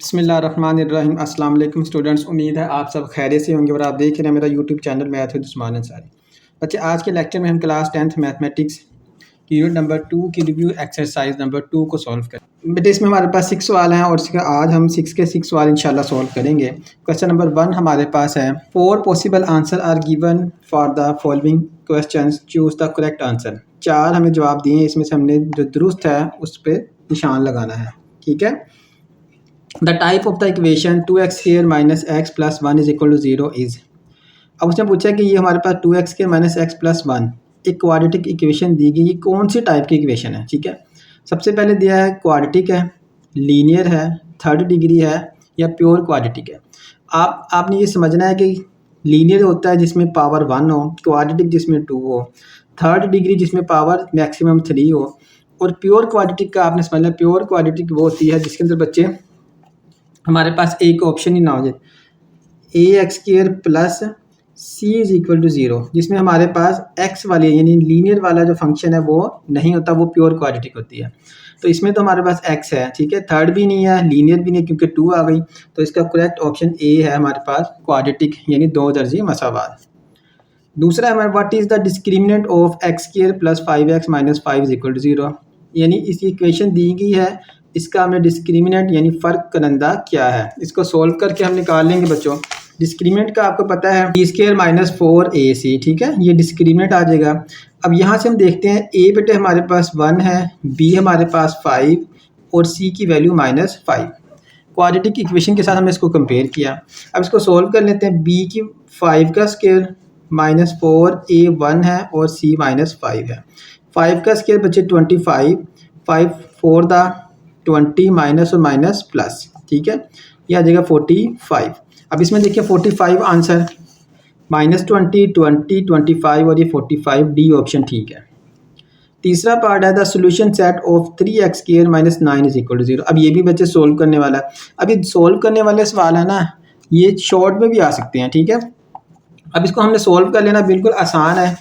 बिस्मिल्लाहिर्रहमानिर्रहीम। अस्सलाम वालेकुम स्टूडेंट्स, उम्मीद है आप सब खैरियत से होंगे और आप देख रहे हैं मेरा YouTube channel math with Usman Ansari. बच्चे, आज के लेक्चर में हम क्लास 10th मैथमेटिक्स की यूनिट नंबर 2 की रिव्यू एक्सरसाइज नंबर 2 को सॉल्व करें। बेटे, इसमें हमारे पास 6 सवाल हैं और इसका आज हम 6 के 6 सवाल इंशाल्लाह सॉल्व करेंगे। क्वेश्चन नंबर 1 हमारे पास है, 4 possible answer are given for the following questions, choose the correct answer. 4 हमें जवाब दिए, इसमें से हमने जो दुरुस्त है उस पर निशान लगाना है। ठीक है। The type of the equation 2x square minus x plus 1 is equal to 0 is. अब उसने पूछा कि ये हमारे पास 2x square minus x plus 1 एक क्वाड्रेटिक इक्वेशन दी गई, ये कौन सी टाइप की इक्वेशन है। ठीक है, सबसे पहले दिया है क्वाड्रेटिक है, लीनियर है, थर्ड डिग्री है या प्योर क्वाड्रेटिक है। आपने ये समझना है कि लीनियर होता है जिसमें पावर 1 हो, क्वाड्रेटिक जिसमें 2 हो, थर्ड डिग्री जिसमें पावर मैक्सिमम 3 हो, और प्योर क्वाड्रेटिक का आपने समझना है, प्योर क्वाड्रेटिक वो होती है जिसके अंदर बच्चे हमारे पास एक ऑप्शन ही ना हो जाए, A X square plus C is equal to 0, जिसमें हमारे पास एक्स वाली यानी लीनियर वाला जो फंक्शन है वो नहीं होता, वो प्योर क्वाड्रेटिक होती है। तो इसमें तो हमारे पास एक्स है, ठीक है, थर्ड भी नहीं है, लीनियर भी नहीं है क्योंकि 2 आ गई, तो इसका करेक्ट ऑप्शन ए है हमारे पास, क्वाड्रेटिक यानी 2 दर्जे मसावात। दूसरा हमारे, what is the discriminant of x square plus 5x minus 5 is equal to 0, यानी इस इक्वेशन दी गई है, इसका हमने डिस्क्रिमिनेंट यानी फ़र्क करंदा क्या है, इसको सोल्व करके हम निकाल लेंगे। बच्चों, डिस्क्रिमिनेंट का आपको पता है बी स्क्वायर माइनस 4ac, ठीक है, ये डिस्क्रिमिनेंट आ जाएगा। अब यहाँ से हम देखते हैं, ए बेटे हमारे पास 1 है, बी हमारे पास 5 और सी की वैल्यू -5। क्वाड्रेटिक इक्वेशन के साथ हमने इसको कंपेयर किया। अब इसको सोल्व कर लेते हैं। बी की 5 का स्क्वायर -4, ए 1 है और सी -5 है। 5 का स्क्वायर बच्चे 25, 5 4 द 20 माइनस और माइनस प्लस, ठीक है, ये आ जाएगा 45। अब इसमें देखिए 45 आंसर, -20, 20, 25 और ये 45, डी ऑप्शन ठीक है। तीसरा पार्ट है, the solution set of 3x square minus 9 is equal to 0। अब ये भी बच्चे सोल्व करने वाला है। अब ये सोल्व करने वाले सवाल है ना, ये शॉर्ट में भी आ सकते हैं, ठीक है। अब इसको हमने सोल्व कर लेना, बिल्कुल आसान है।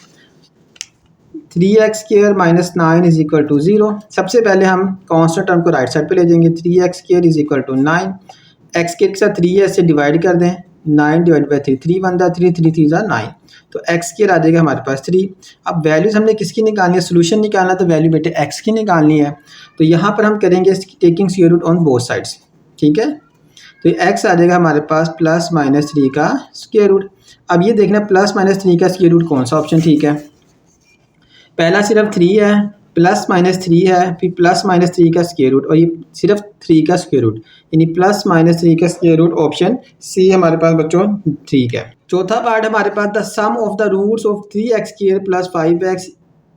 3x square minus 9 is equal to 0। सबसे पहले हम कांस्टेंट टर्म को राइट साइड पे ले जाएंगे। 3x square is equal to 9, x के साथ 3 है, इससे डिवाइड कर दें, 9 डिवाइड बाई 3, 3 1 3, 3 3 9, तो एक्स स्क्वायर आ जाएगा हमारे पास 3। अब वैल्यूज हमने किसकी निकालनी है, सोल्यूशन निकालना, तो वैल्यू बेटे एक्स की निकालनी है। तो यहाँ पर हम करेंगे taking square root on both sides, ठीक है। तो एक्स आ जाएगा हमारे पास +-3 का स्क्वायर रूट। अब ये देखना +-3 का स्क्वायर रूट कौन सा ऑप्शन ठीक है। पहला सिर्फ 3 है, +-3 है, फिर +-3 का स्क्वायर रूट और ये सिर्फ 3 का स्क्वायर रूट, यानी +-3 का स्क्वायर रूट, ऑप्शन सी हमारे पास बच्चों ठीक है। चौथा पार्ट हमारे पास, the sum of the roots of 3x square plus 5x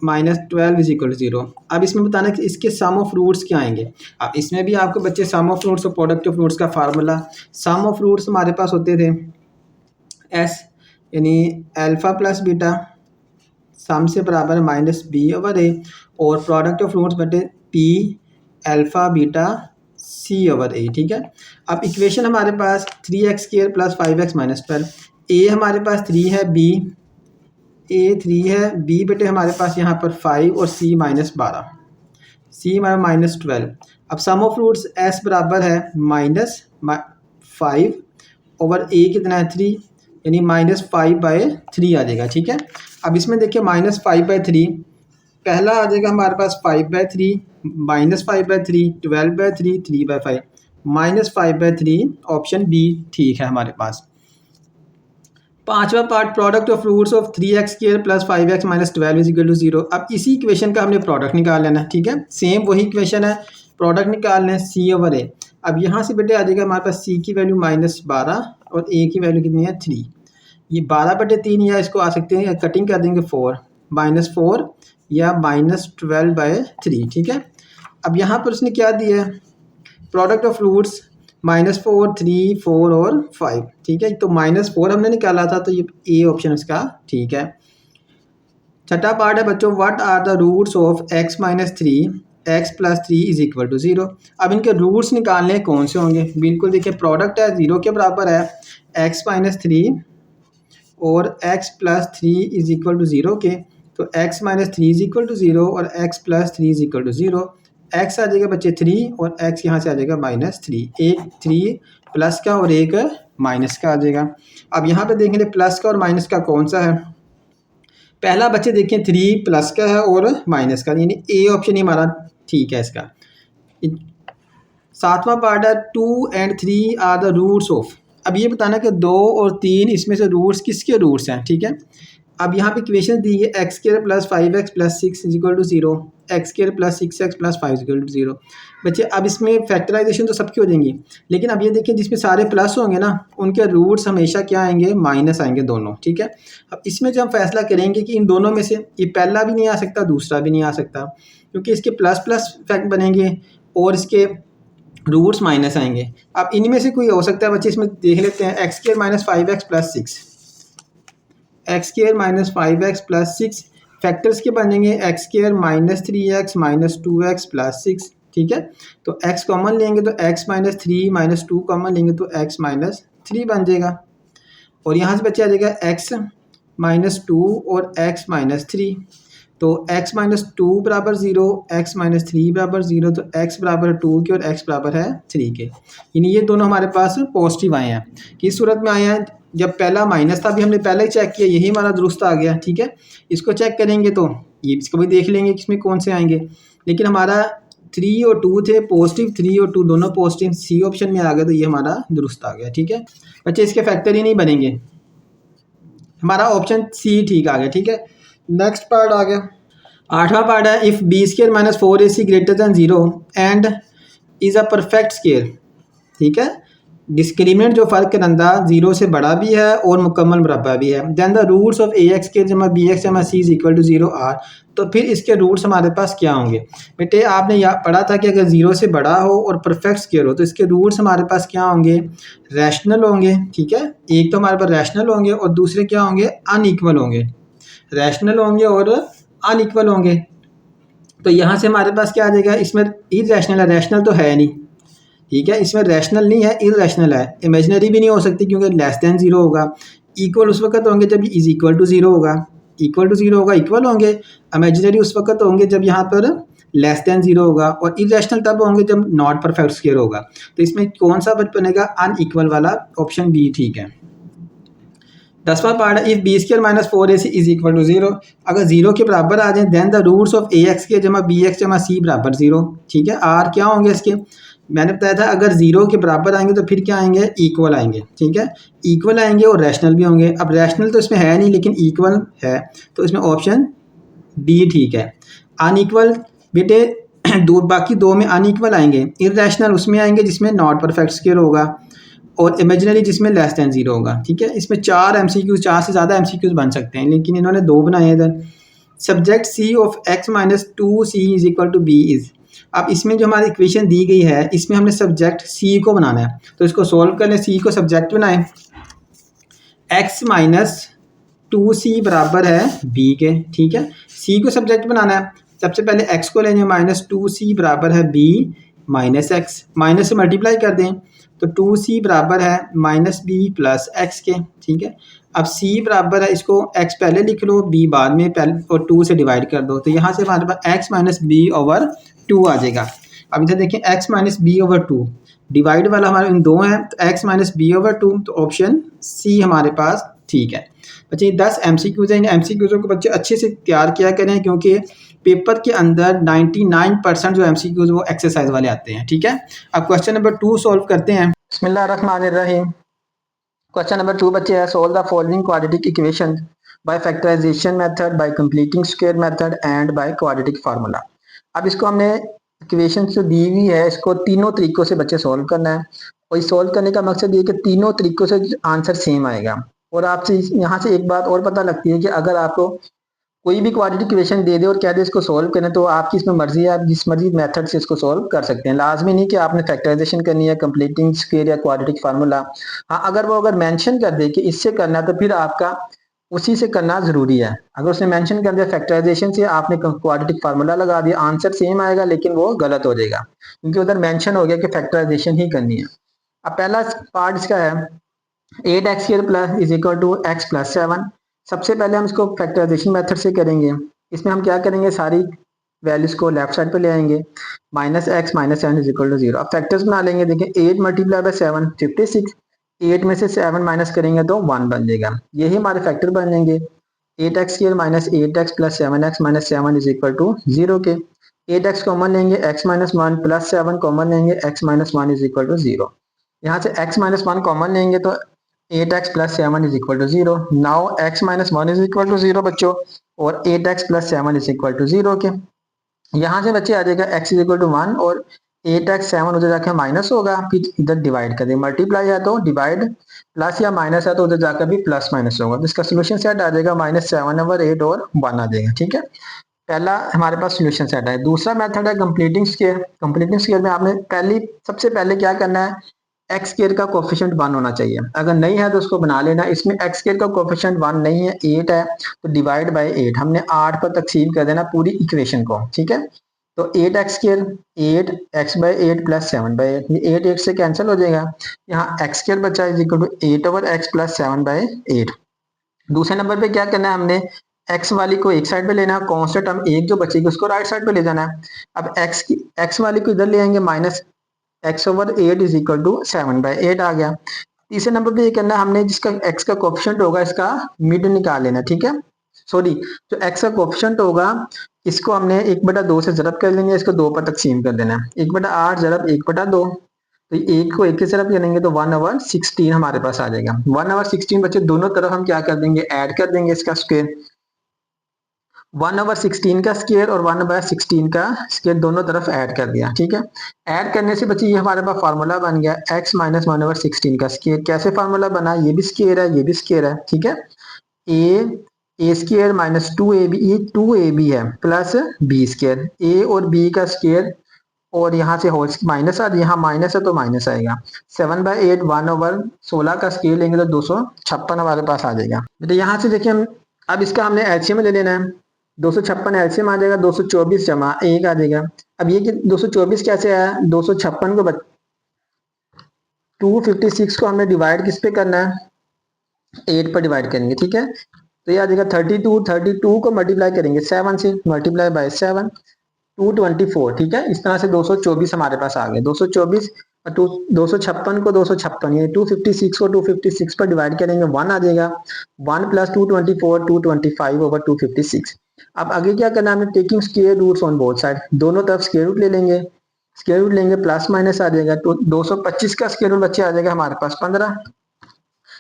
minus 12 is equal to 0। अब इसमें बताना कि इसके सम ऑफ रूट्स क्या आएंगे। अब इसमें भी आपको बच्चे सम ऑफ रूट्स और प्रोडक्ट ऑफ रूट्स का फार्मूला, सम ऑफ रूट्स हमारे पास होते थे एस यानी अल्फ़ा प्लस बीटा, सम से बराबर है -b/a, और प्रोडक्ट ऑफ रूट्स बटे p अल्फ़ा बीटा c/a, ठीक है। अब इक्वेशन हमारे पास 3x square plus 5x minus 12, a हमारे पास 3 है, a 3 है, b बटे हमारे पास यहाँ पर 5 और c -12, c हमारा -12। अब सम ऑफ रूट्स s बराबर है -5 ओवर a कितना है 3, यानी -5/3 आ जाएगा, ठीक है। अब इसमें देखिए -5/3, पहला आ जाएगा हमारे पास 5/3, -5/3, 12/3, 3/5, -5/3, ऑप्शन बी ठीक है हमारे पास। पांचवा part, product of roots of 3x square plus 5x minus 12 is equal to 0। अब इसी इक्वेशन का हमने प्रोडक्ट निकाल लेना है, ठीक है, सेम वही इक्वेशन है, प्रोडक्ट निकाल लें c/a। अब यहाँ से बेटे आ जाएगा हमारे पास c की वैल्यू -12 और a की वैल्यू कितनी है 3, ये 12/3, या इसको आ सकते हैं कटिंग कर देंगे 4, -4 या -12/3, ठीक है। अब यहाँ पर उसने क्या दिया है, प्रोडक्ट ऑफ रूट्स -4, 3, 4 और 5, ठीक है, तो -4 हमने निकाला था, तो ये ए ऑप्शन इसका ठीक है। छठा पार्ट है बच्चों, what are the roots of x minus 3 x plus 3 is equal to 0। अब इनके रूट्स निकालने कौन से होंगे, बिल्कुल देखिए प्रोडक्ट है 0 के बराबर है, x माइनस 3 और x plus 3 is equal to 0 के, तो x minus 3 is equal to 0 और x plus 3 is equal to 0, X आ जाएगा बच्चे 3 और एक्स यहाँ से आ जाएगा -3। एक 3 प्लस का और एक माइनस का आ जाएगा। अब यहाँ पे देखेंगे प्लस का और माइनस का कौन सा है। पहला बच्चे देखें 3 प्लस का है और माइनस का, यानी ए ऑप्शन ही हमारा ठीक है इसका। सातवां पार्ट है 2 and 3 are the roots of. अब ये बताना कि 2 और 3 इसमें से रूट्स किसके रूट्स हैं, ठीक है। अब यहाँ पे इक्वेशन दी है x square plus 5x plus 6 equal to 0, x square plus 6x plus 5 equal to 0। बच्चे अब इसमें फैक्टराइजेशन तो सबकी हो जाएंगी, लेकिन अब ये देखिए जिसमें सारे प्लस होंगे ना उनके रूट्स हमेशा क्या आएंगे, माइनस आएंगे दोनों, ठीक है। अब इसमें जो हम फैसला करेंगे कि इन दोनों में से ये पहला भी नहीं आ सकता, दूसरा भी नहीं आ सकता, क्योंकि इसके प्लस प्लस फैक्ट बनेंगे और इसके रूट्स माइनस आएंगे। अब इनमें से कोई हो सकता है बच्चे, इसमें देख लेते हैं x square minus 5x plus 6, x square minus 5x plus 6 factors के बनेंगे x square minus 3x minus 2x plus 6, ठीक है। तो x कॉमन लेंगे तो x माइनस 3 माइनस 2 कॉमन लेंगे तो x माइनस 3 बन जाएगा, और यहाँ से बच्चे आ जाएगा x माइनस 2 और x माइनस 3। तो x माइनस 2 बराबर 0, x माइनस 3 बराबर 0, तो x बराबर 2 के और x बराबर है 3 के, यानी ये दोनों हमारे पास पॉजिटिव आए हैं। किस सूरत में आए हैं, जब पहला माइनस था, अभी हमने पहले ही चेक किया, यही हमारा दुरुस्त आ गया, ठीक है। इसको चेक करेंगे तो ये इसको भी देख लेंगे कि इसमें कौन से आएंगे, लेकिन हमारा 3 और 2 थे पॉजिटिव, 3 और 2 दोनों पॉजिटिव, सी ऑप्शन में आ गया, तो ये हमारा दुरुस्त आ गया, ठीक है। बच्चे इसके फैक्टर ही नहीं बनेंगे, हमारा ऑप्शन सी ठीक आ गया, ठीक है। नेक्स्ट पार्ट आ गया, आठवां पार्ट है if b square minus 4ac greater than 0 and is a perfect square, ठीक है। डिस्क्रिमिनेंट जो फ़र्क करंदा 0 से बड़ा भी है और मुकम्मल मुरब्बा भी है, then the roots of a x square जमा बी एक्स जमा c is equal to 0 are. तो फिर इसके रूट्स हमारे पास क्या होंगे बेटे, आपने यहाँ पढ़ा था कि अगर 0 से बड़ा हो और परफेक्ट स्केयर हो तो इसके रूट्स हमारे पास क्या होंगे, रैशनल होंगे, ठीक है। एक तो हमारे पास रैशनल होंगे और दूसरे क्या होंगे, अनइक्वल होंगे। रैशनल होंगे और अनइक्वल होंगे, तो यहाँ से हमारे पास क्या आ जाएगा, इसमें इरैशनल है, रैशनल तो है नहीं, ठीक है। इसमें रैशनल नहीं है, इरैशनल है, इमेजिनरी भी नहीं हो सकती क्योंकि लेस दैन 0 होगा। इक्वल उस वक्त होंगे जब इज इक्वल टू 0 होगा, इक्वल टू 0 होगा, इक्वल होंगे। इमेजिनरी उस वक्त होंगे जब यहाँ पर लेस दैन 0 होगा, और इरैशनल तब होंगे जब नॉट परफेक्ट स्क्वायर होगा। तो इसमें कौन सा बनेगा, अनइक्वल वाला, ऑप्शन बी ठीक है। 10वां पार्ट है if b square minus 4ac is equal to 0, अगर 0 के बराबर आ जाए then the roots of a x के जमा बी एक्स जमा सी बराबर 0, ठीक है। आर क्या होंगे इसके, मैंने बताया था अगर 0 के बराबर आएंगे तो फिर क्या आएंगे, इक्वल आएंगे, ठीक है। इक्वल आएंगे और रैशनल भी होंगे। अब रैशनल तो इसमें है नहीं लेकिन इक्वल है, तो इसमें ऑप्शन डी ठीक है। अनइक्वल बेटे बाकी दो में अनइक्वल आएंगे, इरैशनल उसमें आएंगे जिसमें नॉट परफेक्ट स्क्वायर होगा, और इमेजिनरी जिसमें लेस दैन 0 होगा, ठीक है। इसमें 4 MCQs, 4 से ज़्यादा MCQs बन सकते हैं, लेकिन इन्होंने 2 बनाए हैं इधर। Subject c of x minus 2c is equal to b is. अब इसमें जो हमारी इक्वेशन दी गई है इसमें हमने सब्जेक्ट सी को बनाना है, तो इसको सोल्व कर लें। सी को सब्जेक्ट बनाएं, x माइनस 2c बराबर है b के, ठीक है। सी को सब्जेक्ट बनाना है, सबसे पहले x को लेंगे, -2c बराबर है b माइनस एक्स, माइनस से मल्टीप्लाई कर दें तो 2c बराबर है माइनस बी प्लस एक्स के, ठीक है। अब c बराबर है, इसको x पहले लिख लो, b बाद में, पहले और 2 से डिवाइड कर दो, तो यहाँ से हमारे पास x माइनस बी ओवर 2 आ जाएगा। अब इधर देखें x minus b over 2, divide वाला हमारे इन 2 हैं, तो x माइनस बी ओवर 2, तो ऑप्शन सी हमारे पास ठीक है। बच्चे 10 MCQs हैं, इन MCQs को बच्चे अच्छे से तैयार किया करें क्योंकि पेपर के अंदर 99% जो MCQs वो एक्सरसाइज वाले आते हैं, ठीक है। अब क्वेश्चन नंबर 2 सॉल्व करते हैं। बिस्मिल्लाहिर्रहमानिर्रहीम। क्वेश्चन नंबर 2 बच्चे है solve the following quadratic equation by factorisation method, by completing square method and by quadratic formula. अब इसको हमने इक्वेशन जो दी हुई है इसको तीनों तरीकों से बच्चे सॉल्व करना है, और सॉल्व करने का मकसद ये कि तीनों तरीकों से आंसर सेम आएगा। और आपसे यहाँ से एक बात और पता लगती है कि अगर आपको कोई भी क्वाड्रेटिक इक्वेशन दे दे और कह दे इसको सॉल्व करें, तो आपकी इसमें मर्जी है, आप जिस मर्जी मेथड से इसको सॉल्व कर सकते हैं। लाजमी नहीं कि आपने फैक्टराइजेशन करनी है, कंप्लीटिंग स्क्वायर या क्वाड्रेटिक फार्मूला। हाँ, अगर वो मेंशन कर दे कि इससे करना है तो फिर आपका उसी से करना जरूरी है। अगर उसने मेंशन कर दिया फैक्टराइजेशन से, आपने क्वाड्रेटिक फार्मूला लगा दिया, आंसर सेम आएगा लेकिन वो गलत हो जाएगा क्योंकि उधर मेंशन हो गया कि फैक्टराइजेशन ही करनी है। अब पहला पार्ट इसका है 8x square plus is equal to x plus 7। सबसे पहले हम इसको फैक्टराइजेशन मेथड से करेंगे। इसमें हम क्या करेंगे, सारी वैल्यूज को लेफ्ट साइड पे ले आएंगे, minus x minus seven is equal to zero. अब फैक्टर्स बना लेंगे, देखिए 8 मल्टीप्लाई बाय 7 56, 8 में से 7 माइनस करेंगे तो 1 बन जाएगा, यही हमारे फैक्टर बन जाएंगे। 8x स्क्वायर माइनस 8x प्लस 7x minus 7 is equal to zero के। 8x कॉमन लेंगे, x minus one plus 7 common लेंगे, x minus one is equal to zero. यहाँ से x माइनस वन कॉमन लेंगे तो 8x plus 7 is equal to zero. Now x minus one is equal to zero बच्चों, और 8x plus 7 is equal to zero के। यहाँ से बच्चे आ जाएगा x is equal to one, और 8x 7 उधर जाके माइनस होगा, फिर इधर डिवाइड कर देंगे, मल्टीप्लाई है तो डिवाइड, प्लस या माइनस है तो उधर जाकर भी प्लस माइनस होगा, तो इसका सोल्यूशन सेट आ जाएगा माइनस 7/8 और 1 आ जाएगा। ठीक है, पहला हमारे पास सोल्यूशन सेट है। दूसरा मेथड है कंप्लीटिंग स्क्वायर। कंप्लीटिंग स्क्वायर में आपने सबसे पहले क्या करना है, एक्स स्क्वायर का कोफिशिएंट 1 होना चाहिए, अगर नहीं है तो उसको बना लेना। इसमें एक्स स्क्वायर का कोफिशिएंट 1 नहीं है, 8 है, तो डिवाइड बाय 8, हमने 8 पर तकसीम कर देना पूरी इक्वेशन को। ठीक है, तो 8x स्क्वायर 8x/8 प्लस 7/8, ये 8 से कैंसिल हो जाएगा, यहाँ एक्स स्क्वायर बचा is equal to 8/x plus 7/8। दूसरे नंबर पे क्या करना है, हमने x वाली को एक साइड पे लेना है, कांस्टेंट टर्म एक जो बचेगी उसको राइट साइड पे ले जाना है। अब x वाली को इधर ले आएंगे, minus x/8 is equal to 7/8 आ गया। तीसरे नंबर पे ये करना है, हमने जिसका x का कोफिशिएंट होगा इसका मिड निकाल लेना। ठीक है, सॉरी, जो x का कोफिशिएंट होगा इसको हमने 1/2 से जरब कर लेंगे, इसको 2 पर तकसीम कर देना है, 1/8 जरब 1/2, तो एक को एक के तरफ करेंगे तो 1/16 हमारे पास आ जाएगा। 1/16 बच्चे दोनों तरफ हम क्या कर देंगे, ऐड कर देंगे इसका स्क्वायर। 1/16 का स्क्वायर और 1/16 का स्क्वायर दोनों तरफ ऐड कर दिया। ठीक है, ऐड करने से बच्चे ये हमारे पास फार्मूला बन गया x माइनस 1/16 का स्क्वायर। कैसे फार्मूला बना, ये भी स्क्वायर है, ये भी स्क्वायर है। ठीक है, ए स्क्वायर माइनस 2ab, ये 2ab है, प्लस बी स्क्वायर, ए और बी का स्क्वायर, और यहाँ से होल माइनस आ, यहाँ माइनस है तो माइनस आएगा। 7/8 1/16 का स्केल लेंगे तो 256 हमारे पास आ जाएगा। तो यहाँ से देखिए हम, अब इसका हमने एलसीएम ले लेना है, 256 एलसीएम आ जाएगा, 224 जमा 1 आ जाएगा। अब ये कि 224 कैसे आया, 256 को 256 को हमने डिवाइड किस पे करना है, 8 पर डिवाइड करेंगे। ठीक है, तो ये आ जाएगा 32 को मल्टीप्लाई करेंगे 7 से, मल्टीप्लाई बाय 7 224। ठीक है, इस तरह से 224 हमारे पास आ गए। 224 और 256 को 256, ये 256 को 256 पर डिवाइड करेंगे, 1 आ जाएगा। 1 प्लस 224 225/256। अब आगे क्या करना है, हमें taking square roots on both side, दोनों तरफ स्क्वायर रूट ले लेंगे, स्क्वायर रूट लेंगे प्लस माइनस आ जाएगा, तो 225 का स्क्वायर रूट बच्चे आ जाएगा हमारे पास 15,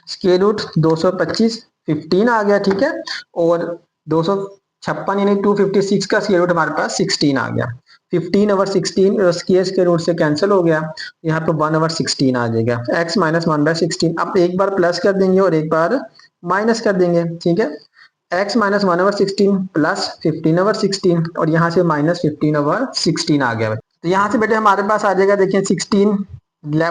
स्क्वायर रूट 225 15 आ गया। ठीक है, और 256 यानी 256 का स्क्वायर रूट हमारे पास 16 आ गया। 15/16 स्क्वायर रूट से कैंसिल हो गया, यहाँ पे 1/16 आ जाएगा, x माइनस 1/16। अब एक बार प्लस कर देंगे और एक बार माइनस कर देंगे। ठीक है, x माइनस 1/16 प्लस 15/16, और यहाँ से माइनस 15/16 आ गया। तो यहाँ से बेटे हमारे पास आ जाएगा, देखिए 16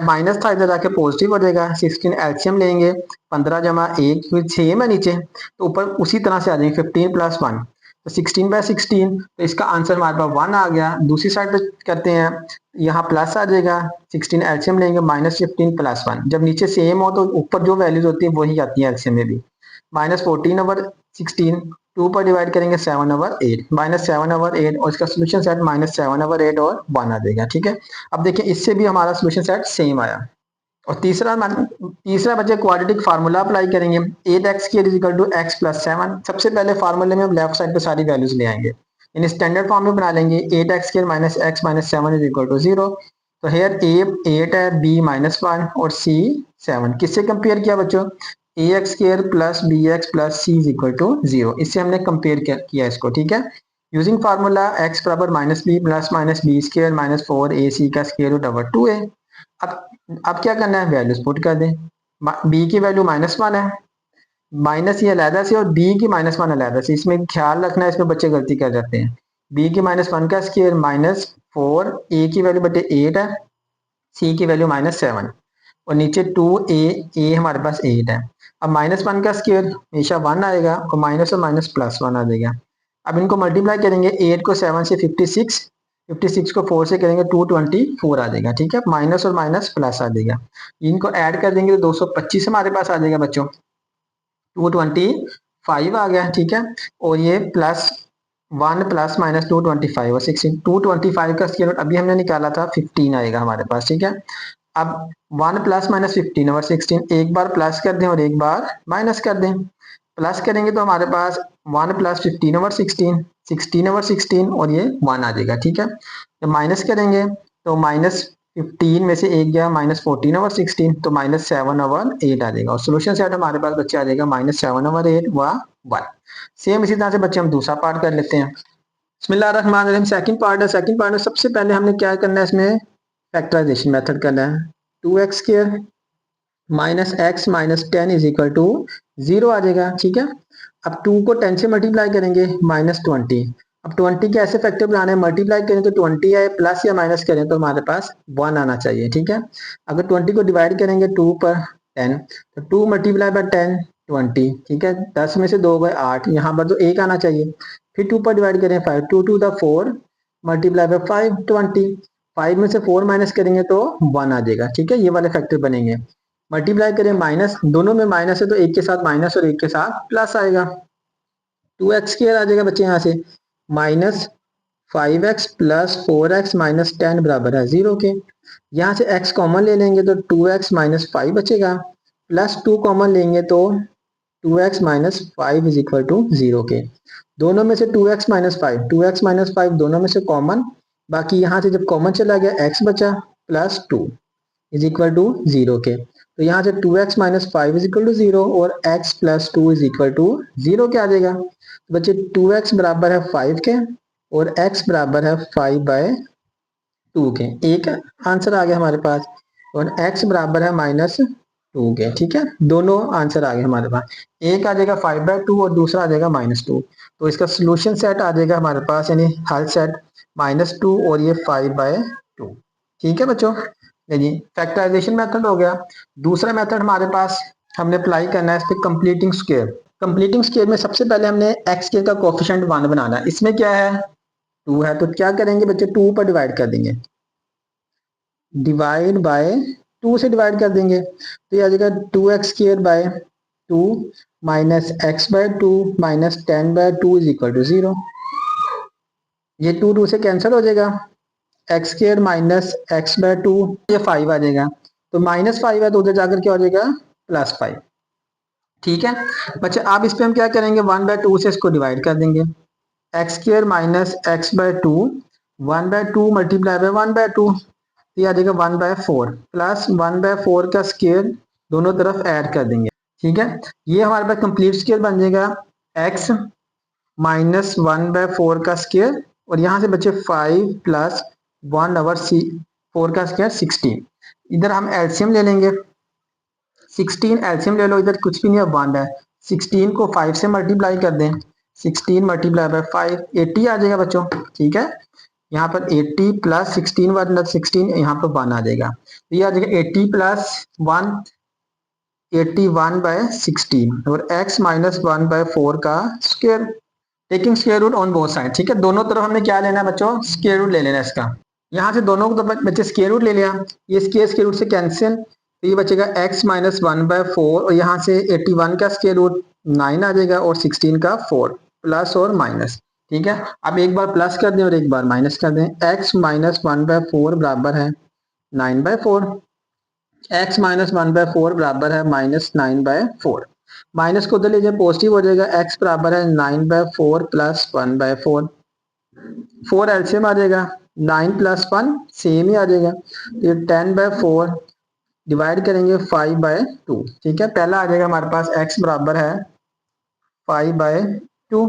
माइनस था, इधर जाके पॉजिटिव हो जाएगा। 16 एलसीएम लेंगे, 15 जमा 1, फिर 6 है नीचे, तो ऊपर उसी तरह से आ जाएंगे 15 प्लस 1, तो 16/16, तो इसका आंसर हमारे पास 1 आ गया। दूसरी साइड पे करते हैं, यहाँ प्लस आ जाएगा, 16 एलसीएम लेंगे, -15 प्लस 1, जब नीचे सेम हो तो ऊपर जो वैल्यूज होती है वही आती है एलसीएम में भी। -14/16, 2 पर डिवाइड करेंगे 7/8, -7/8, और इसका सोल्यूशन सेट -7/8 और 1 आ जाएगा। ठीक है, अब देखिए इससे भी हमारा सोल्यूशन सेट सेम आया। और तीसरा बच्चे क्वाड्रेटिक फार्मूला अप्लाई करेंगे, 8x² equal to x plus 7। सबसे पहले फार्मूले में हम लेफ्ट साइड पे सारी वैल्यूज ले आएंगे, इन स्टैंडर्ड फॉर्म में बना लेंगे, 8x² minus x minus 7 is equal to 0। तो हेयर a 8 है, b -1 और c 7। किससे कंपेयर किया बच्चों, ax² plus bx plus c is equal to 0, इससे हमने कंपेयर किया इसको। ठीक है, यूजिंग फार्मूला x बराबर -b plus -b² minus 4ac का स्क्वायर रूट ओवर 2a। अब क्या करना है, वैल्यूज पुट कर दें, b की वैल्यू -1 है, माइनस ये अलहदा से, और b की -1 अलहदा से, इसमें ख्याल रखना है, इसमें बच्चे गलती कर जाते हैं। b की -1 का स्क्वायर -4, a की वैल्यू बटे 8 है, c की वैल्यू -7, और नीचे 2a हमारे पास 8 है। अब -1 का स्क्वायर हमेशा 1 आएगा, और माइनस और माइनस प्लस 1 आ जाएगा। अब इनको मल्टीप्लाई करेंगे, 8 को 7 से 56, 56 को 4 से करेंगे 224 आ जाएगा। ठीक है, माइनस और माइनस प्लस आ जाएगा, इनको ऐड कर देंगे तो 225 हमारे पास आ जाएगा बच्चों, 225 आ गया। ठीक है, और ये प्लस 1 प्लस माइनस 225 और 16, 225 का स्क्वायर रूट अभी हमने निकाला था 15 आएगा हमारे पास, ठीक है। अब 1 प्लस माइनस 15 और 16 एक बार प्लस कर दें और एक बार माइनस कर दें। प्लस करेंगे तो हमारे पास 1 प्लस 15 ओवर 16, 16 ओवर 16 और ये 1 आ जाएगा, ठीक है। जब माइनस करेंगे तो माइनस 15 में से एक गया माइनस 14 ओवर 16, तो माइनस 7 ओवर 8 आ जाएगा और सोल्यूशन सेट हमारे पास बच्चे आ जाएगा माइनस 7 ओवर 8 व 1। सेम इसी तरह से बच्चे हम दूसरा पार्ट कर लेते हैं। बिस्मिल्लाहिर्रहमानिर्रहीम, सेकंड पार्ट है। सेकंड पार्ट में सबसे पहले हमने क्या करना है, इसमें फैक्टराइजेशन मेथड करना है। 2x square minus x minus 10 is equal to 0 आ जाएगा, ठीक है। अब 2 को 10 से मल्टीप्लाई करेंगे माइनस 20। अब 20 के ऐसे फैक्टर बनाने हैं, मल्टीप्लाई करें तो 20 आए, प्लस या माइनस करें तो हमारे पास 1 आना चाहिए, ठीक है। अगर 20 को डिवाइड करेंगे 2 पर 10, तो 2 मल्टीप्लाई बाय 10 20, ठीक है। 10 में से 2 गए 8, यहाँ पर तो 1 आना चाहिए। फिर 2 पर डिवाइड करें 5, 2 टू द 4 मल्टीप्लाई बाय 5 20, 5 में से 4 माइनस करेंगे तो 1 आ जाएगा, ठीक है। ये वाले फैक्टर बनेंगे। मल्टीप्लाई करें माइनस, दोनों में माइनस है तो एक के साथ माइनस और एक के साथ प्लस आएगा। 2x स्क्वायर आ जाएगा बच्चे यहाँ से minus 5x plus 4x minus 10 बराबर है 0 के। यहाँ से x कॉमन ले लेंगे तो 2x माइनस 5 बचेगा, प्लस 2 कॉमन लेंगे तो 2x minus 5 is equal to 0 के। दोनों में से 2x माइनस 5, 2x माइनस 5 दोनों में से कॉमन, बाकी यहाँ से जब कॉमन चला गया x बचा प्लस 2 इज इक्वल टू 0 के। तो यहाँ से 2x minus 5 is equal to 0 और x plus 2 is equal to 0 के आ जाएगा। तो बच्चे 2x बराबर है 5 के और x बराबर है 5 बाय 2 के। एक आंसर आ गया हमारे पास और x बराबर है माइनस 2 के, ठीक है। दोनों आंसर आ गए हमारे पास, एक आ जाएगा 5 बाय 2 और दूसरा आ जाएगा माइनस 2। तो इसका सोल्यूशन सेट आ जाएगा हमारे पास, यानी हल सेट माइनस 2 और ये 5 बाय 2, ठीक है बच्चों। जी, फैक्टराइजेशन मेथड हो गया। दूसरा मेथड हमारे पास हमने अप्लाई करना है इस पे कंप्लीटिंग स्क्वायर। कंप्लीटिंग स्क्वायर में सबसे पहले हमने एक्स स्क्वायर का कोफिशिएंट 1 बनाना है। इसमें क्या है 2 है, तो क्या करेंगे बच्चे 2 पर डिवाइड कर देंगे, डिवाइड बाय 2 से डिवाइड कर देंगे तो ये आ जाएगा 2x square by 2 minus x by 2 minus 10 by 2 is equal to 0। ये 2 से कैंसिल हो जाएगा, x square minus x by 2, ये 5 आ जाएगा। तो माइनस 5 है तो उधर जाकर क्या हो जाएगा प्लस 5, ठीक है बच्चे। अब इस पे हम क्या करेंगे 1 बाय 2 से इसको डिवाइड कर देंगे, x square minus x by 2, 1 by 2 multiply by 1 by 2, ये आ जाएगा 1 बाय 4 प्लस 1 बाय 4 का स्क्वायर दोनों तरफ ऐड कर देंगे, ठीक है। ये हमारे पास कंप्लीट स्क्वायर बन जाएगा x माइनस 1 बाय 4 का स्क्वायर और यहाँ से बचे 5 प्लस 1 ओवर 4 का स्क्वायर 16। इधर हम एलसीएम ले लेंगे, 16 एलसीएम ले लो, इधर कुछ भी नहीं है 1 है। 16 को 5 से मल्टीप्लाई कर दें, 16 मल्टीप्लाई बाय 5 80 आ जाएगा बच्चों, ठीक है। यहाँ पर 80 प्लस 16 वन 16, यहाँ पर 1 आ जाएगा, तो ये आ जाएगा 80 प्लस 1 81 बाय 16 और x माइनस 1 बाय 4 का square, taking square root on both side, ठीक है। दोनों तरफ हमने क्या लेना है बच्चों स्क्वायर रूट ले लेना है इसका। यहाँ से दोनों को बच्चे स्क्वायर रूट ले लिया, ये स्क्वायर रूट से कैंसिल, तो ये बचेगा x माइनस 1 बाय 4 और यहाँ से 81 का स्क्वायर रूट 9 आ जाएगा और 16 का 4 प्लस और माइनस, ठीक है। अब एक बार प्लस कर दें और एक बार माइनस कर दें, x माइनस 1 बाय 4 बराबर है 9 बाय 4, x माइनस 1 बाय 4 बराबर है माइनस 9 बाय 4। माइनस को उधर ले जाए पॉजिटिव हो जाएगा, x बराबर है 9 बाय 4 प्लस 1 बाय 4, 4 एलसीएम आ जाएगा, 9 प्लस 1 सेम ही आ जाएगा, तो ये 10 बाय 4 डिवाइड करेंगे 5 बाय 2, ठीक है। पहला आ जाएगा हमारे पास x बराबर है 5 बाय 2,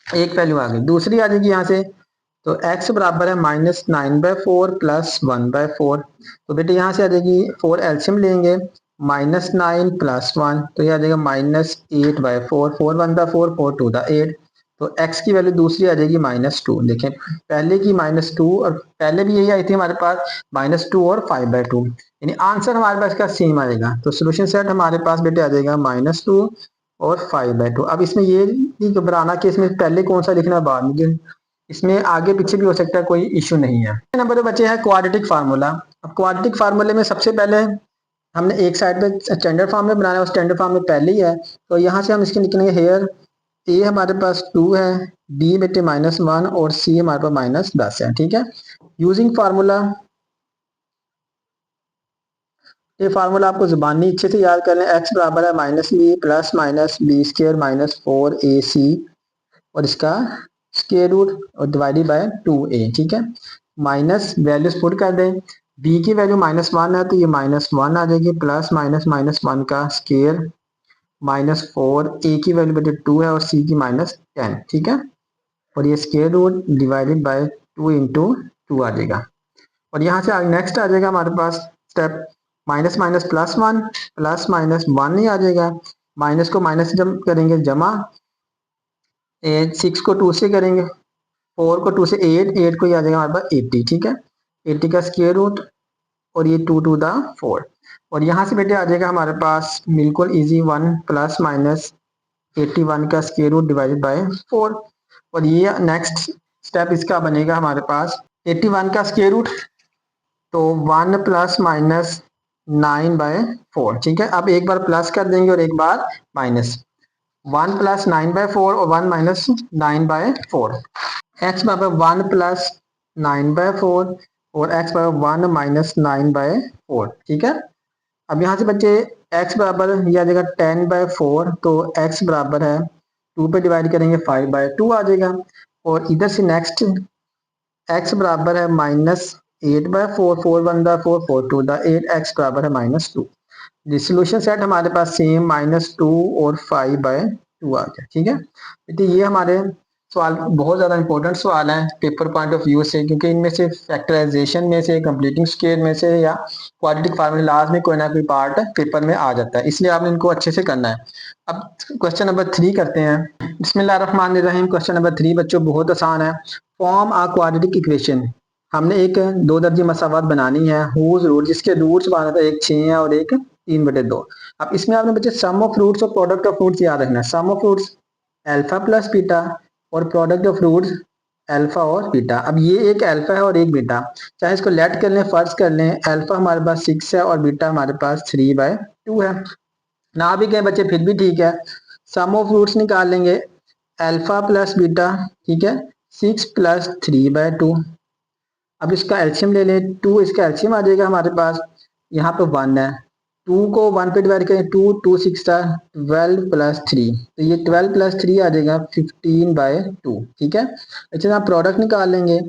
एक वैल्यू आ गई। दूसरी आ जाएगी यहाँ से, तो x बराबर है माइनस 9 बाय 4 प्लस 1 बाय 4, तो बेटे यहाँ से आ जाएगी 4 एलसीएम लेंगे, माइनस 9 प्लस 1, तो ये आ जाएगा माइनस 8 बाय 4, 4 1 बाय 4, 4 2 द 8, तो x की वैल्यू दूसरी आ जाएगी माइनस 2। देखें पहले की माइनस 2 और पहले भी यही आई थी हमारे पास माइनस 2 और 5 बाय 2, यानी आंसर हमारे पास का सेम आएगा। तो सोल्यूशन सेट हमारे पास बेटे आ जाएगा माइनस 2 और 5 बाय 2। अब इसमें ये नहीं घबराना कि इसमें पहले कौन सा लिखना है बाद में, इसमें आगे पीछे भी हो सकता है, कोई इश्यू नहीं है। नंबर बचे है क्वाड्रेटिक फार्मूला। अब क्वाड्रेटिक फार्मूले में सबसे पहले हमने एक साइड पे स्टैंडर्ड फॉर्म में बनाना है और स्टैंडर्ड फॉर्म में पहले ही है, तो यहाँ से हम इसके निकलेंगे हेयर ए हमारे पास 2 है, बी बेटे -1 और सी हमारे पास -10 है। ठीक है, यूजिंग फार्मूला, ये फार्मूला आपको जुबानी अच्छे से याद कर लें। एक्स बराबर है -b plus minus b square -4ac और इसका स्क्वायर रूट और डिवाइडेड बाय 2a। ठीक है, माइनस वैल्यूज पुट कर दें। b की वैल्यू -1 है तो ये -1 आ जाएगी, प्लस माइनस -1 का स्क्वायर -4, a की वैल्यू बेटे 2 है और c की -10। ठीक है, और ये square root divided by 2 into 2 आ जाएगा। और यहाँ से नेक्स्ट आ जाएगा हमारे पास स्टेप माइनस माइनस +1 प्लस -1 ही आ जाएगा। माइनस को माइनस से जब करेंगे जमा, 6 को 2 से करेंगे, 4 को 2 से 8 को ही आ जाएगा हमारे पास 80। ठीक है, 80 का स्क्वायर रूट और ये 2 टू द 4। और यहाँ से बेटे आ जाएगा हमारे पास बिल्कुल इजी 1 प्लस माइनस 81 का स्क्वायर रूट डिवाइडेड बाय 4। और ये नेक्स्ट स्टेप इसका बनेगा हमारे पास 81 का स्क्वायर रूट, तो 1 प्लस माइनस 9/4। ठीक है, अब एक बार प्लस कर देंगे और एक बार माइनस, 1 प्लस 9/4 और 1 माइनस 9/4। एक्स बराबर 1 प्लस 9/4 और एक्स बराबर 1 माइनस 9/4। ठीक है, अब यहाँ से बच्चे x बराबर ये आ जाएगा 10/4, तो x बराबर है 2 पे डिवाइड करेंगे 5/2 आ जाएगा। और इधर से नेक्स्ट x बराबर है -8/4, 4 1 4 4 2 8, x बराबर है -2। सोल्यूशन सेट हमारे पास सेम -2 और 5/2 आ गया। ठीक है, तो ये हमारे सवाल बहुत ज़्यादा इंपॉर्टेंट सवाल है पेपर पॉइंट ऑफ व्यू से, क्योंकि इनमें से फैक्टराइजेशन में से, कंप्लीटिंग स्केल में से या क्वाड्रेटिक फार्मूलाज में कोई ना कोई पार्ट पेपर में आ जाता है, इसलिए आपने इनको अच्छे से करना है। अब क्वेश्चन नंबर 3 करते हैं। बिस्मिल्लाहिर्रहमानिर्रहीम। क्वेश्चन नंबर 3 बच्चों बहुत आसान है। फॉर्म आ क्वाड्रेटिक इक्वेशन, हमने एक 2 दर्जे मसावत बनानी है, हुज रूट, जिसके रूट्स बना था एक 6 है और एक 3/2। अब इसमें आपने बच्चे सम ऑफ फ्रूट्स और प्रोडक्ट ऑफ फ्रूट्स याद रखना है। Sum of roots alpha plus beta और प्रोडक्ट ऑफ फ्रूट्स अल्फा और बीटा। अब ये एक अल्फा है और एक बीटा, चाहे इसको लेट कर लें, फर्ज कर लें अल्फा हमारे पास 6 है और बीटा हमारे पास 3/2 है। ना भी कहें बच्चे फिर भी ठीक है, सम ऑफ फ्रूट्स निकाल लेंगे, अल्फा प्लस बीटा। ठीक है, 6 प्लस 3/2। अब इसका एल्शियम ले लें, 2 इसका एल्शियम आ जाएगा हमारे पास, यहाँ पे 1 है, 2 को 1 पे डिवाइड करें, 2 2 6 12 प्लस 3, तो ये 12 प्लस 3 आ जाएगा 15/2। ठीक है, अच्छा आप प्रोडक्ट निकाल लेंगे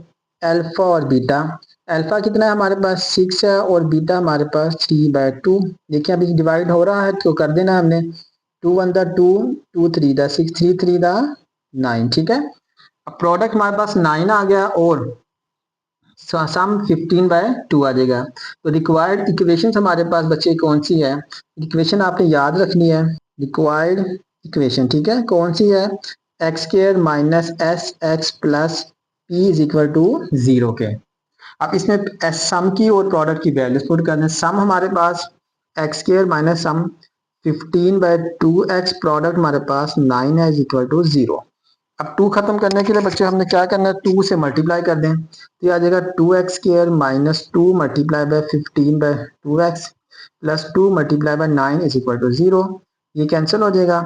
अल्फा और बीटा। अल्फा कितना है हमारे पास 6 है और बीटा हमारे पास 3/2। देखिए अभी डिवाइड हो रहा है तो कर देना हमने, 2 1 2 2 3 6 3 3 9। ठीक है, अब प्रोडक्ट हमारे पास 9 आ गया और सम 15/2 आ जाएगा। तो रिक्वायर्ड इक्वेशन हमारे पास बच्चे कौन सी है, इक्वेशन आपने याद रखनी है, रिक्वायर्ड इक्वेशन। ठीक है, कौन सी है, x² minus s x plus p is equal to 0 के। अब इसमें सम की और प्रोडक्ट की वैल्यूज पुट करना है। सम हमारे पास x² minus sum 15/2x, product हमारे पास 9 है इज इक्वल टू 0। अब 2 खत्म करने के लिए बच्चे हमने क्या करना है, 2 से मल्टीप्लाई कर दें, तो ये आ जाएगा 2x² minus 2 multiply by 15/2x plus 2 multiply by 9 is equal to 0। ये कैंसिल हो जाएगा,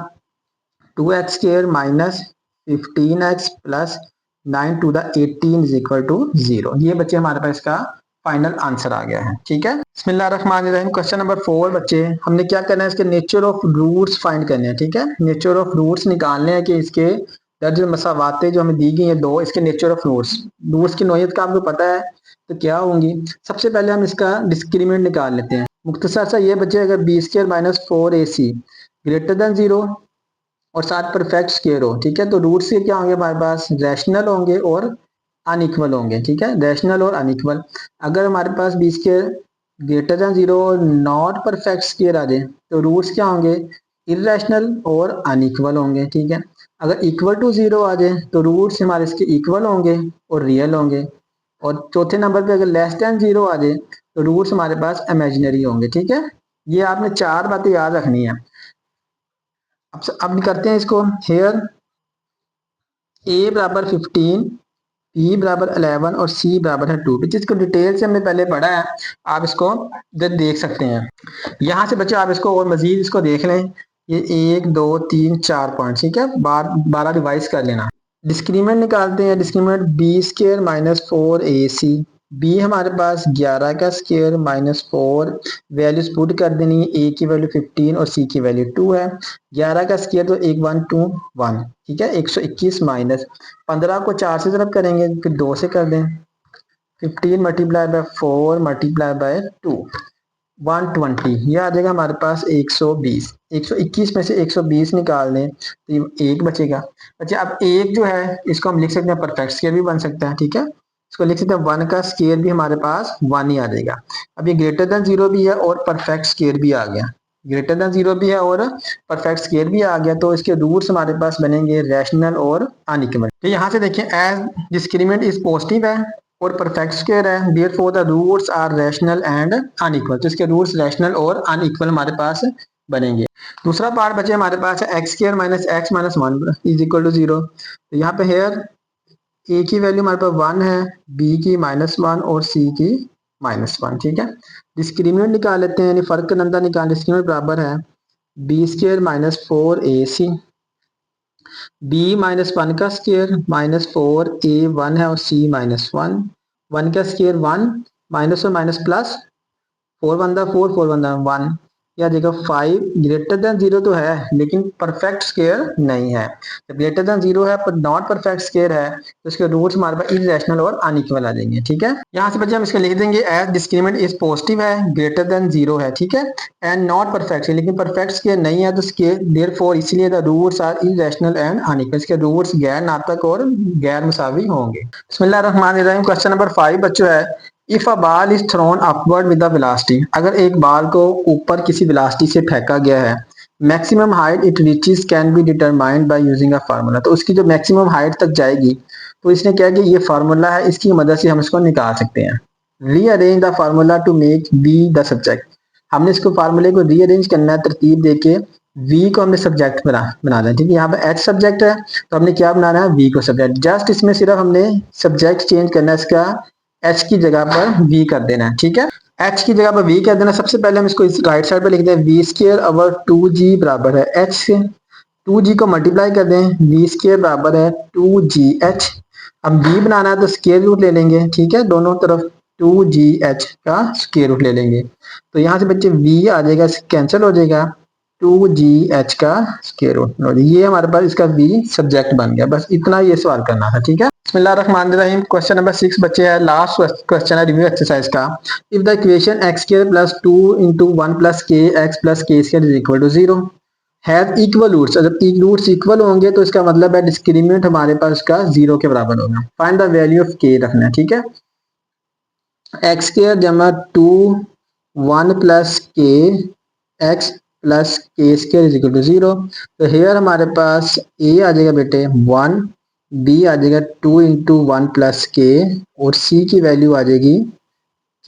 2x² minus 15x plus 9 to the 18 is equal to 0। ये बच्चे हमारे पास इसका फाइनल आंसर आ गया है। ठीक है, बिस्मिल्लाहिर्रहमानिर्रहीम। क्वेश्चन नंबर 4 बच्चे हमने क्या करना है, इसके नेचर ऑफ रूट्स फाइंड करने हैं। ठीक है, नेचर ऑफ रूट्स निकालने हैं कि इसके दर्ज मसावातें जो हमें दी गई हैं दो, इसके नेचर ऑफ रूट्स, रूट्स की नोयत का आपको पता है तो क्या होंगी। सबसे पहले हम इसका डिस्क्रिमिनेंट निकाल लेते हैं। मुख्तसर सा ये बच्चे, अगर b² minus 4ac greater than 0 और साथ परफेक्ट स्क्वायर हो, ठीक है, तो रूट से क्या होंगे हमारे पास, रैशनल होंगे और अनइक्वल होंगे। ठीक है, रैशनल और अनइक्वल। अगर हमारे पास b² ग्रेटर देन 0 और नॉट परफेक्ट स्क्वायर आ जाए तो रूट्स क्या होंगे, इरेशनल और अनइक्वल होंगे। ठीक है, अगर इक्वल टू 0 आ जाए तो रूट्स हमारे इसके इक्वल होंगे और रियल होंगे। और चौथे नंबर पे अगर लेस देन 0 आ जाए तो रूट्स हमारे पास इमेजिनरी होंगे। ठीक है, ये आपने 4 बातें याद रखनी है। अब करते हैं इसको। हेयर a बराबर 15, b बराबर 11 और c बराबर है 2, जिसको डिटेल से हमने पहले पढ़ा है, आप इसको इधर देख सकते हैं। यहाँ से बच्चे आप इसको और मजीद इसको देख लें, ये 1 2 3 4 पॉइंट। ठीक है, 12 रिवाइज कर लेना। डिस्क्रीमेंट निकालते हैं। Discriminant b square minus 4ac। B हमारे पास 11 का स्केयर माइनस 4, वैल्यूज पुट कर देनी है। ए की वैल्यू 15 और सी की वैल्यू 2 है। 11 का स्केयर तो 1 1 2 1, ठीक है। 121 माइनस 15 को 4 से तरफ करेंगे, फिर 2 से कर दें। 15 मल्टीप्लाई बाय 4 मल्टीप्लाई बाय 2, 120। ये आ जाएगा हमारे पास 120। 121 में से 120 निकाल दें तो ये एक बचेगा। अच्छा, अब एक जो है इसको हम लिख सकते हैं, परफेक्ट स्केयर भी बन सकता है, ठीक है। इसको लिख सकते हैं 1 का स्केयर भी हमारे पास 1 ही आ जाएगा। अब ये ग्रेटर देन 0 भी है और परफेक्ट स्केयर भी आ गया। ग्रेटर देन 0 भी है और परफेक्ट स्केयर भी आ गया, तो इसके रूट्स हमारे पास बनेंगे रैशनल और अनइक्वल। तो यहाँ से देखिए, एज डिस्क्रीमेंट इज पॉजिटिव है और परफेक्ट स्क्वायर है, therefore the roots are rational and unequal. तो इसके रूट्स रैशनल और अनइक्वल हमारे पास बनेंगे। दूसरा पार्ट बचे हमारे पास है x square minus x minus 1 is equal to 0। तो यहाँ पे हेयर ए की वैल्यू हमारे पास 1 है, बी की -1 और सी की -1, ठीक है। डिस्क्रीमिनेंट निकाल लेते हैं, यानी फर्क का नंदा निकाल। डिस्क्रीमिनेंट बराबर है b square minus 4ac, B -1 का स्क्वायर -4a 1 है और c -1। 1 का स्क्वायर 1, माइनस और माइनस प्लस, 4 1 4 4 1 1। या देखो 5 ग्रेटर देन 0 तो है लेकिन परफेक्ट स्क्वायर नहीं है। जब ग्रेटर देन 0 है पर नॉट परफेक्ट स्क्वायर है तो इसके रूट्स हमारे पास इरेशनल और अनइक्वल आ जाएंगे, ठीक है। यहाँ से बच्चे हम इसको लिख देंगे एज डिस्क्रीमेंट इज पॉजिटिव है, ग्रेटर देन 0 है, ठीक है, एंड नॉट परफेक्ट है, लेकिन परफेक्ट स्क्वायर नहीं है तो स्क्वायर देयरफॉर इसलिए the roots are irrational and unequal. इसके रूट्स गैर नातक और गैर मुसावी होंगे। बिस्मिल्लाहिर्रहमानिर्रहीम। क्वेश्चन नंबर 5 बच्चों है, if a ball is throne upward with the velocity. अगर एक बॉल को ऊपर किसी वेलोसिटी से फेंका गया है, maximum height it reaches can be determined by using a formula. तो उसकी जो मैक्सिमम हाइट तक जाएगी तो इसने क्या कि ये फार्मूला है, इसकी मदद से हम इसको निकाल सकते हैं। Rearrange the formula to make b the subject. हमने इसको फार्मूले को रीअरेंज करना है, तरतीब देके v को हमने सब्जेक्ट बनाना है, ठीक है। यहाँ पे h सब्जेक्ट है तो हमने क्या बनाना है, v को सब्जेक्ट। जस्ट इसमें सिर्फ हमने सब्जेक्ट चेंज करना है, इसका h की जगह पर v कर देना है, ठीक है। h की जगह पर v कर देना। सबसे पहले हम इसको इस राइट साइड पे लिखते हैं, v स्क्वायर ओवर 2g बराबर है h से। 2g को मल्टीप्लाई कर दें, v स्क्वायर बराबर है 2gh। अब v बनाना है तो स्क्वायर रूट ले लेंगे, ठीक है, दोनों तरफ 2gh का स्क्वायर रूट ले लेंगे। तो यहाँ से बच्चे v आ जाएगा, कैंसिल हो जाएगा, 2gh का स्क्वायर रूट। ये हमारे पास इसका v सब्जेक्ट बन गया। बस इतना ये सवाल करना था, ठीक है। बिस्मिल्लाहिर्रहमानिर्रहीम। क्वेश्चन नंबर 6 बच्चे है, लास्ट क्वेश्चन है रिव्यू एक्सरसाइज का। If the equation x square plus 2 into 1 plus k x plus k square is equal to 0 have equal roots. जब रूट्स इक्वल होंगे तो इसका मतलब है डिस्क्रीमिनेंट हमारे पास उसका 0 के बराबर होगा। फाइंड द वैल्यू ऑफ के रखना है, ठीक है। एक्स स्क्वायर जमा 2 1 plus k x plus k square is equal to 0। तो हेयर हमारे पास ए आ जाएगा बेटे 1, बी आ जाएगा 2 इंटू 1 प्लस के और सी की वैल्यू आ जाएगी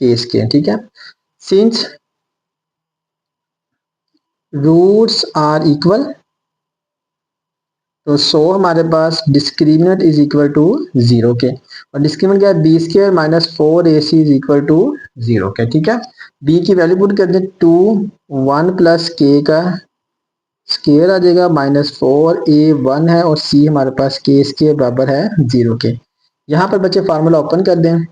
के स्क्वायर, ठीक है। सिंस रूट्स आर इक्वल तो सो हमारे पास डिस्क्रिमिनेंट इज इक्वल टू 0 के। और डिस्क्रिमिनेंट क्या है, b square minus 4ac is equal to 0 के, ठीक है। बी की वैल्यू पुट कर दें, 2 1 प्लस के का स्केयर आ जाएगा -4a 1 है और c हमारे पास के स्केयर बराबर है 0 के। यहाँ पर बच्चे फार्मूला ओपन कर दें,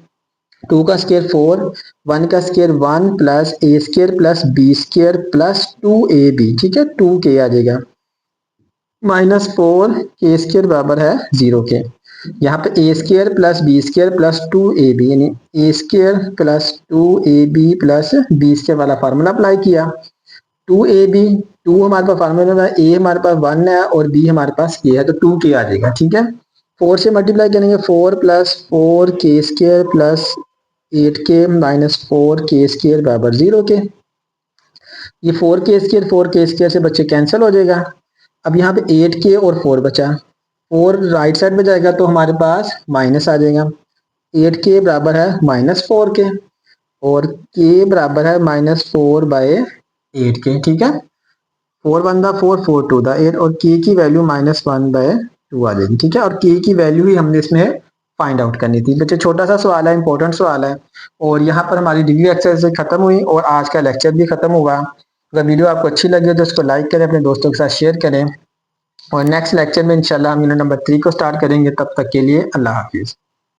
2 का स्केयर 4, 1 का square 1 plus A square plus B square plus 2ab, ठीक है, 2k आ जाएगा, -4 के स्केयर बराबर है 0 के। यहाँ पे A square plus B square plus 2ab, यानी A square plus 2ab plus B square वाला फार्मूला अप्लाई किया। 2ab, 2 हमारे पास फार्मूला में ए हमारे पास 1 है और बी हमारे पास के है तो 2k आ जाएगा, ठीक है। 4 से मल्टीप्लाई करेंगे, 4 plus 4k square plus 8k minus 4k square बराबर 0 के। ये 4k स्केयर से बच्चे कैंसिल हो जाएगा। अब यहाँ पे 8k और 4 बचा, 4 राइट साइड में जाएगा तो हमारे पास माइनस आ जाएगा। 8k बराबर है -4k और k बराबर है -4 बाय 8k, ठीक है। 4 1 4 4 2 8 और k की वैल्यू -1 बाय 2 आ जाएगी, ठीक है। और k की वैल्यू ही हमने इसमें फाइंड आउट करनी थी। बच्चे छोटा सा सवाल है, इंपॉर्टेंट सवाल है। और यहाँ पर हमारी रिव्यू एक्सरसाइज खत्म हुई और आज का लेक्चर भी खत्म हुआ। अगर वीडियो आपको अच्छी लगी तो इसको लाइक करें, अपने दोस्तों के साथ शेयर करें। और नेक्स्ट लेक्चर में इंशाल्लाह हम यूनिट नंबर 3 को स्टार्ट करेंगे। तब तक के लिए अल्लाह हाफिज़।